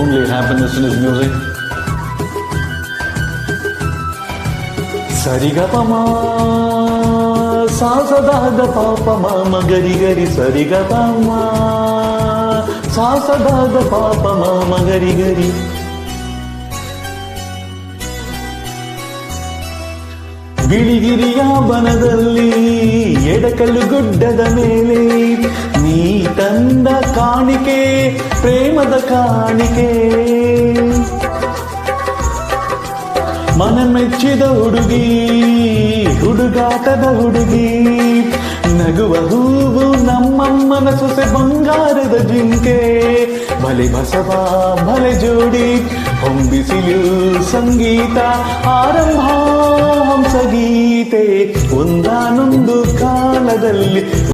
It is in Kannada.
only happiness in his music. Sarigapama Sasadada Papa Mama Gari Gari Sarigapama Sasadada Papa Mama Gari Gari. ಬಿಳಿಗಿರಿಯ ಬನದಲ್ಲಿ Edakallu ಗುಡ್ಡದ ಮೇಲೆ ನೀ ತಂದ ಕಾಣಿಕೆ ಪ್ರೇಮದ ಕಾಣಿಕೆ. ಮನ ಮೆಚ್ಚಿದ ಹುಡುಗಿ ಹುಡುಗಾಟದ ಹುಡುಗಿ ನಗುವ ಹೂವು ನಮ್ಮಮ್ಮನ ಸೊಸೆ ಬಂಗಾರದ ಜಿಂಕೆ. ಭಲೆ ಬಸವ ಭಲೆ ಜೋಡಿ ಹೊಂಬಿಸಿಲು ಸಂಗೀತ ಆರಂಭ ಹಂಸಗೀತೆ ಒಂದಾನೊಂದು ಕಾಲದಲ್ಲಿ